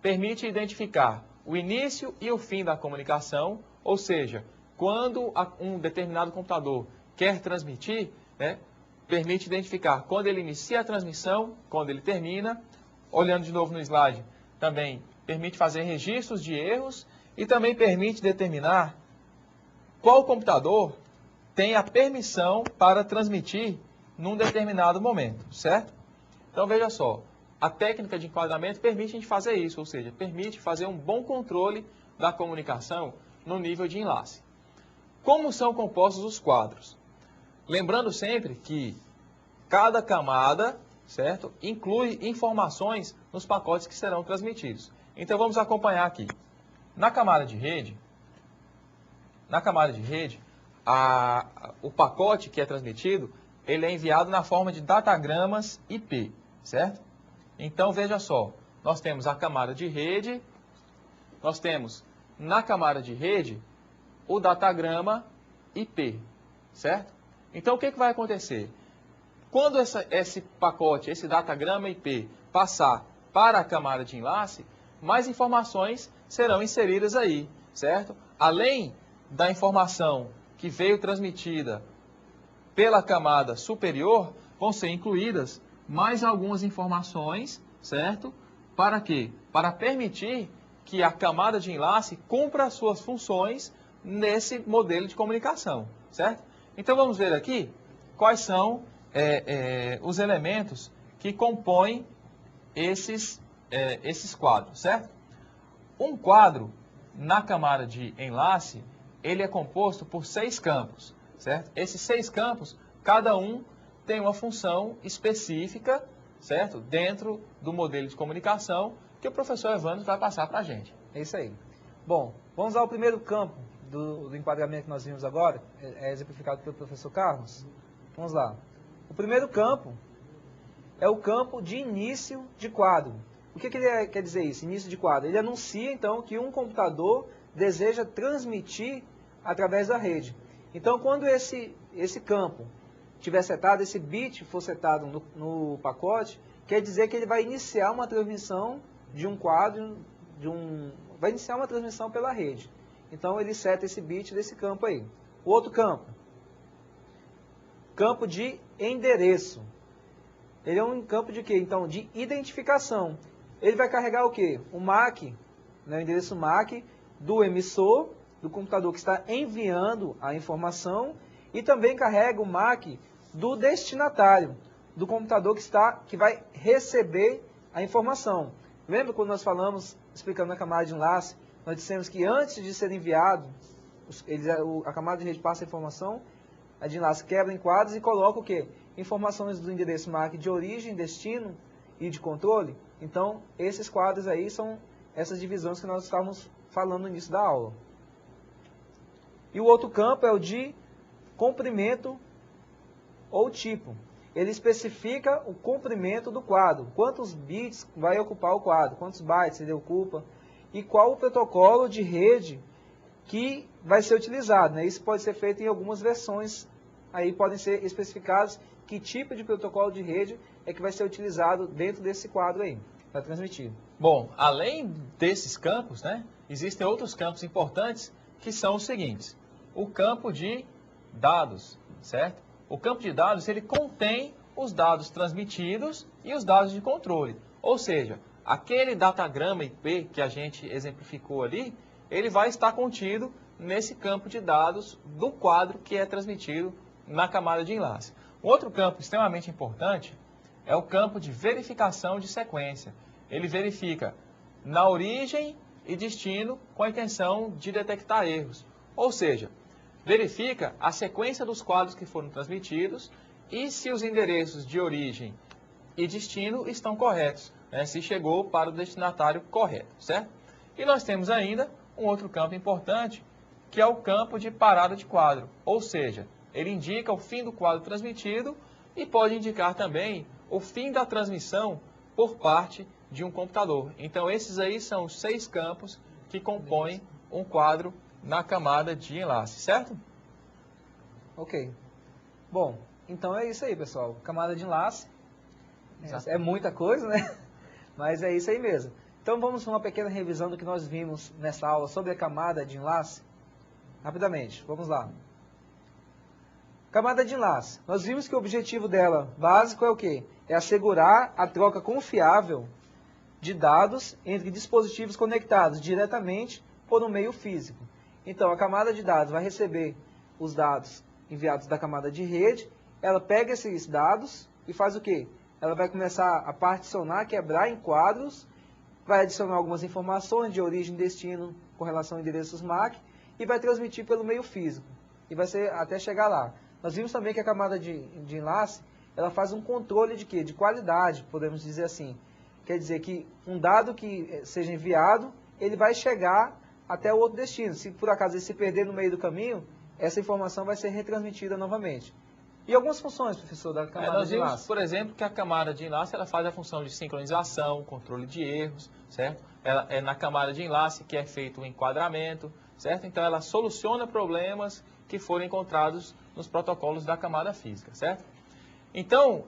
permite identificar o início e o fim da comunicação, ou seja, quando um determinado computador quer transmitir, né, permite identificar quando ele inicia a transmissão, quando ele termina. Olhando de novo no slide, também permite fazer registros de erros e também permite determinar qual computador tem a permissão para transmitir num determinado momento, certo? Então veja só, a técnica de enquadramento permite a gente fazer isso, ou seja, permite fazer um bom controle da comunicação no nível de enlace. Como são compostos os quadros? Lembrando sempre que cada camada, certo, inclui informações nos pacotes que serão transmitidos. Então vamos acompanhar aqui. Na camada de rede, o pacote que é transmitido, ele é enviado na forma de datagramas IP, certo? Então veja só, nós temos a camada de rede, nós temos na camada de rede o datagrama IP, certo? Então o que vai acontecer? Quando esse pacote, esse datagrama IP, passar para a camada de enlace, mais informações serão inseridas aí, certo? Além da informação que veio transmitida pela camada superior, vão ser incluídas mais algumas informações, certo? Para quê? Para permitir que a camada de enlace cumpra as suas funções nesse modelo de comunicação, certo? Então vamos ver aqui quais são os elementos que compõem esses quadros, certo? Um quadro na camada de enlace, ele é composto por 6 campos, certo? Esses 6 campos, cada um tem uma função específica, certo? Dentro do modelo de comunicação que o professor Evandro vai passar para a gente. É isso aí. Bom, vamos ao primeiro campo do enquadramento que nós vimos agora, é exemplificado pelo professor Carlos. Vamos lá. O primeiro campo é o campo de início de quadro. O que ele quer dizer isso, início de quadro? Ele anuncia, então, que um computador deseja transmitir através da rede. Então, quando esse campo tiver setado, esse bit for setado no pacote, quer dizer que ele vai iniciar uma transmissão de um quadro, vai iniciar uma transmissão pela rede. Então ele seta esse bit desse campo aí. O outro campo, campo de endereço. Ele é um campo de quê? Então, de identificação. Ele vai carregar o quê? O MAC, né, o endereço MAC do emissor, do computador que está enviando a informação, e também carrega o MAC do destinatário, do computador que vai receber a informação. Lembra quando nós falamos, explicando na camada de enlace, nós dissemos que antes de ser enviado, a camada de rede passa a informação, a de enlace quebra em quadros e coloca o quê? Informações do endereço MAC de origem, destino e de controle. Então, esses quadros aí são essas divisões que nós estávamos falando no início da aula. E o outro campo é o de comprimento ou tipo. Ele especifica o comprimento do quadro, quantos bits vai ocupar o quadro, quantos bytes ele ocupa e qual o protocolo de rede que vai ser utilizado, né? Isso pode ser feito em algumas versões, aí podem ser especificados que tipo de protocolo de rede é que vai ser utilizado dentro desse quadro aí, para transmitir. Bom, além desses campos, né, existem outros campos importantes que são os seguintes. O campo de dados, certo? O campo de dados, ele contém os dados transmitidos e os dados de controle. Ou seja, aquele datagrama IP que a gente exemplificou ali, ele vai estar contido nesse campo de dados do quadro que é transmitido na camada de enlace. Outro campo extremamente importante é o campo de verificação de sequência. Ele verifica na origem e destino com a intenção de detectar erros. Ou seja, verifica a sequência dos quadros que foram transmitidos e se os endereços de origem e destino estão corretos, né? Se chegou para o destinatário correto, certo? E nós temos ainda um outro campo importante, que é o campo de parada de quadro. Ou seja, ele indica o fim do quadro transmitido e pode indicar também o fim da transmissão por parte de um computador. Então, esses aí são os 6 campos que compõem um quadro na camada de enlace, certo? Ok. Bom, então é isso aí, pessoal. Camada de enlace é muita coisa, né? Mas é isso aí mesmo. Então vamos para uma pequena revisão do que nós vimos nessa aula sobre a camada de enlace. Rapidamente, vamos lá. Camada de enlace. Nós vimos que o objetivo dela básico é o quê? É assegurar a troca confiável de dados entre dispositivos conectados diretamente por um meio físico. Então, a camada de dados vai receber os dados enviados da camada de rede, ela pega esses dados e faz o quê? Ela vai começar a particionar, quebrar em quadros, vai adicionar algumas informações de origem e destino com relação a endereços MAC e vai transmitir pelo meio físico. E vai ser até chegar lá. Nós vimos também que a camada de enlace, ela faz um controle de quê? De qualidade, podemos dizer assim. Quer dizer que um dado que seja enviado, ele vai chegar até o outro destino. Se por acaso ele se perder no meio do caminho, essa informação vai ser retransmitida novamente. E algumas funções, professor, da camada de enlace? Nós vimos, por exemplo, que a camada de enlace ela faz a função de sincronização, controle de erros, certo? Ela é na camada de enlace que é feito o enquadramento, certo? Então ela soluciona problemas que foram encontrados nos protocolos da camada física, certo? Então,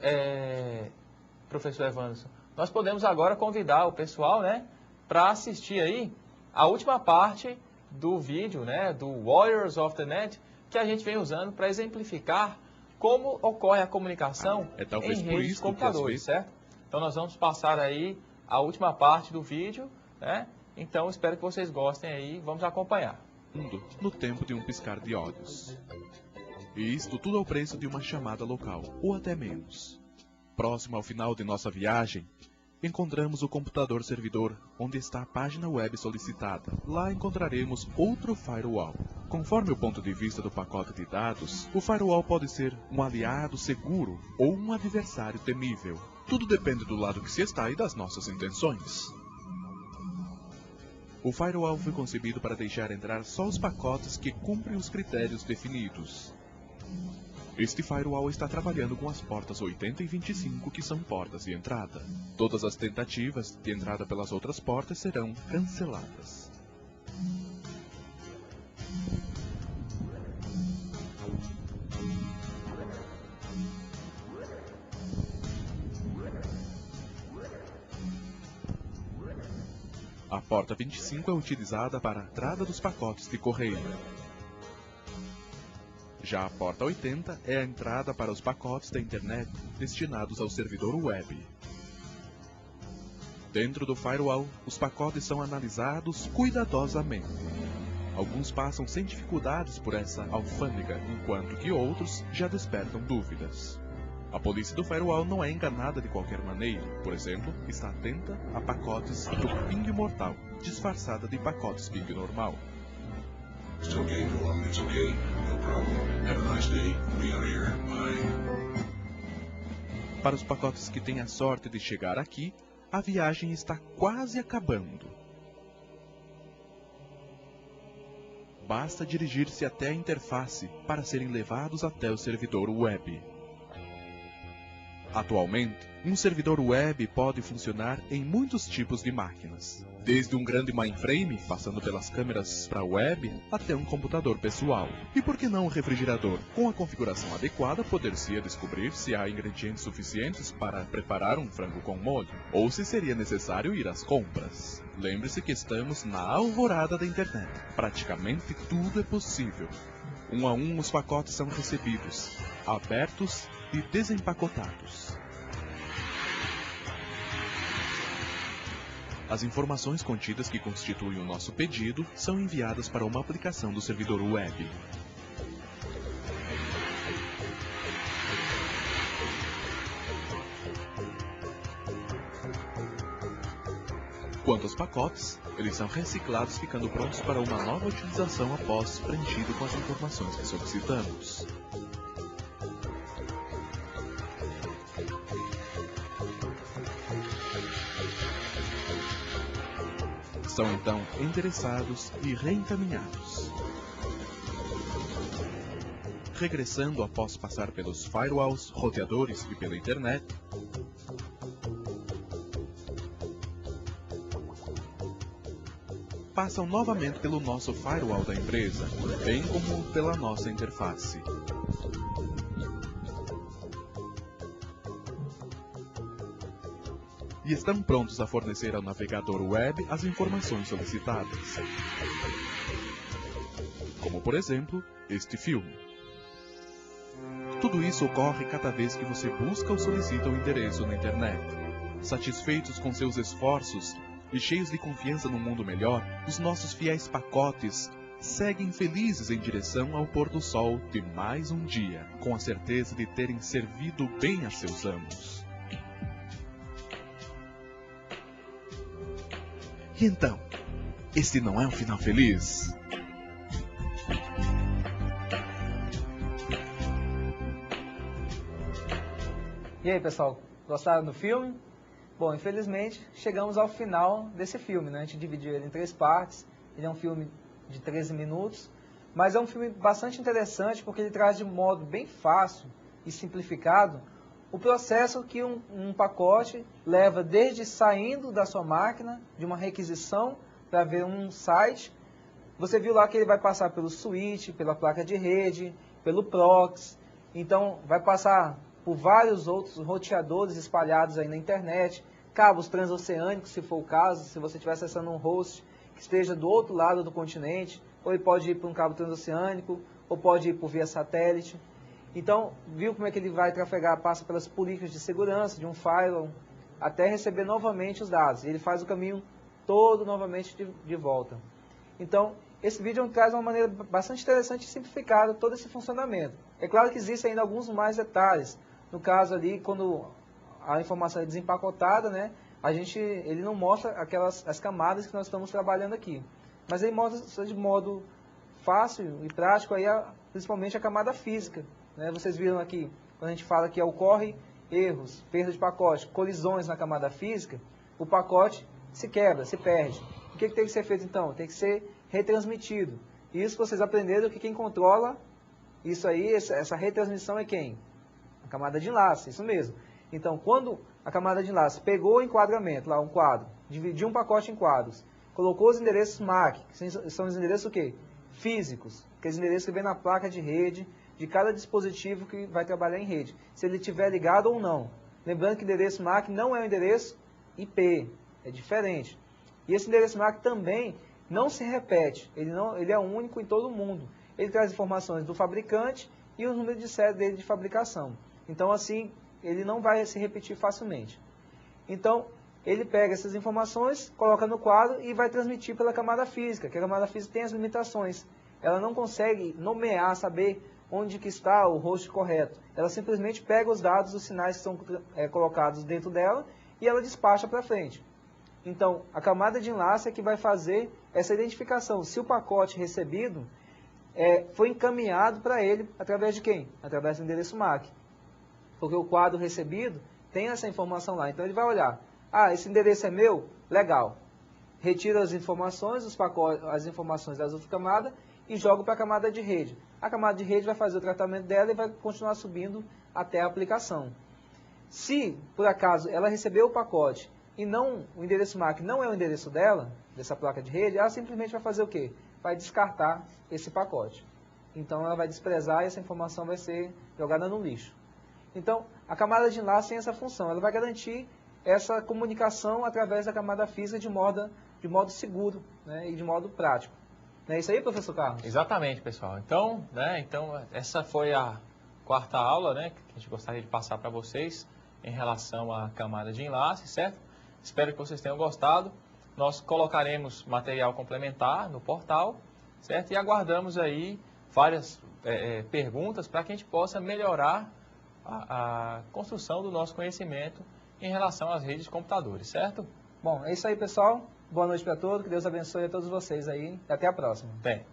professor Evanderson, nós podemos agora convidar o pessoal, né, para assistir aí a última parte do vídeo, né, do Warriors of the Net, que a gente vem usando para exemplificar como ocorre a comunicação em redes de computadores, certo? Então nós vamos passar aí a última parte do vídeo, né? Então espero que vocês gostem aí, vamos acompanhar. No tempo de um piscar de olhos. E isto tudo ao preço de uma chamada local, ou até menos. Próximo ao final de nossa viagem, encontramos o computador servidor, onde está a página web solicitada. Lá encontraremos outro firewall. Conforme o ponto de vista do pacote de dados, o firewall pode ser um aliado seguro ou um adversário temível. Tudo depende do lado que se está e das nossas intenções. O firewall foi concebido para deixar entrar só os pacotes que cumprem os critérios definidos. Este firewall está trabalhando com as portas 80 e 25, que são portas de entrada. Todas as tentativas de entrada pelas outras portas serão canceladas. A porta 25 é utilizada para a entrada dos pacotes de correio. Já a porta 80 é a entrada para os pacotes da internet destinados ao servidor web. Dentro do firewall, os pacotes são analisados cuidadosamente. Alguns passam sem dificuldades por essa alfândega, enquanto que outros já despertam dúvidas. A polícia do firewall não é enganada de qualquer maneira. Por exemplo, está atenta a pacotes do ping mortal, disfarçada de pacotes ping normal. Still game along, it's okay. No problem. Have a nice day. Be out of here. Bye. Para os pacotes que têm a sorte de chegar aqui, a viagem está quase acabando. Basta dirigir-se até a interface para serem levados até o servidor web. Atualmente, um servidor web pode funcionar em muitos tipos de máquinas, desde um grande mainframe, passando pelas câmeras para a web, até um computador pessoal. E por que não um refrigerador? Com a configuração adequada, poder-se descobrir se há ingredientes suficientes para preparar um frango com molho, ou se seria necessário ir às compras. Lembre-se que estamos na alvorada da internet. Praticamente tudo é possível. Um a um, os pacotes são recebidos, abertos e desempacotados. As informações contidas que constituem o nosso pedido são enviadas para uma aplicação do servidor web. Quanto aos pacotes, eles são reciclados ficando prontos para uma nova utilização após preenchido com as informações que solicitamos. São então endereçados e reencaminhados. Regressando após passar pelos firewalls, roteadores e pela internet, passam novamente pelo nosso firewall da empresa, bem como pela nossa interface. E estão prontos a fornecer ao navegador web as informações solicitadas. Como, por exemplo, este filme. Tudo isso ocorre cada vez que você busca ou solicita um endereço na internet. Satisfeitos com seus esforços e cheios de confiança no mundo melhor, os nossos fiéis pacotes seguem felizes em direção ao pôr do sol de mais um dia, com a certeza de terem servido bem a seus amos. E então, esse não é um final feliz? E aí, pessoal, gostaram do filme? Bom, infelizmente, chegamos ao final desse filme, né? A gente dividiu ele em 3 partes. Ele é um filme de 13 minutos, mas é um filme bastante interessante porque ele traz de modo bem fácil e simplificado o processo que um pacote leva desde saindo da sua máquina, de uma requisição para ver um site. Você viu lá que ele vai passar pelo switch, pela placa de rede, pelo proxy. Então, vai passar por vários outros roteadores espalhados aí na internet, cabos transoceânicos, se for o caso, se você estiver acessando um host que esteja do outro lado do continente, ou ele pode ir para um cabo transoceânico, ou pode ir por via satélite. Então, viu como é que ele vai trafegar, passa pelas políticas de segurança de um firewall, até receber novamente os dados. Ele faz o caminho todo novamente de volta. Então, esse vídeo traz uma maneira bastante interessante e simplificada todo esse funcionamento. É claro que existem ainda alguns mais detalhes. No caso ali, quando a informação é desempacotada, né, ele não mostra as camadas que nós estamos trabalhando aqui. Mas ele mostra de modo fácil e prático, aí principalmente a camada física. Né? Vocês viram aqui, quando a gente fala que ocorre erros, perda de pacote, colisões na camada física, o pacote se quebra, se perde. O que tem que ser feito então? Tem que ser retransmitido. Isso vocês aprenderam que quem controla isso aí, essa retransmissão é quem? A camada de enlace, isso mesmo. Então, quando a camada de enlace pegou o enquadramento, lá um quadro, dividiu um pacote em quadros, colocou os endereços MAC, que são os endereços o quê? Físicos, aqueles endereços que vem na placa de rede de cada dispositivo que vai trabalhar em rede, se ele estiver ligado ou não. Lembrando que o endereço MAC não é o endereço IP, é diferente. E esse endereço MAC também não se repete, ele é único em todo o mundo. Ele traz informações do fabricante e o número de série dele de fabricação. Então, assim, ele não vai se repetir facilmente. Então, ele pega essas informações, coloca no quadro e vai transmitir pela camada física, que a camada física tem as limitações. Ela não consegue nomear, saber onde que está o host correto. Ela simplesmente pega os dados, os sinais que são colocados dentro dela e ela despacha para frente. Então, a camada de enlace é que vai fazer essa identificação. Se o pacote recebido foi encaminhado para ele através de quem? Através do endereço MAC. Porque o quadro recebido tem essa informação lá. Então, ele vai olhar. Ah, esse endereço é meu? Legal. Retira as informações, as informações das outras camadas e joga para a camada de rede. A camada de rede vai fazer o tratamento dela e vai continuar subindo até a aplicação. Se, por acaso, ela recebeu o pacote e o endereço MAC não é o endereço dela, dessa placa de rede, ela simplesmente vai fazer o quê? Vai descartar esse pacote. Então, ela vai desprezar e essa informação vai ser jogada no lixo. Então, a camada de enlace tem essa função. Ela vai garantir essa comunicação através da camada física de modo seguro, né, e de modo prático. Não é isso aí, professor Carlos? Exatamente, pessoal. Então, essa foi a quarta aula, né, que a gente gostaria de passar para vocês em relação à camada de enlace, certo? Espero que vocês tenham gostado. Nós colocaremos material complementar no portal, certo? E aguardamos aí várias perguntas para que a gente possa melhorar a construção do nosso conhecimento em relação às redes de computadores, certo? Bom, é isso aí, pessoal. Boa noite para todos. Que Deus abençoe a todos vocês aí. E até a próxima. Bem.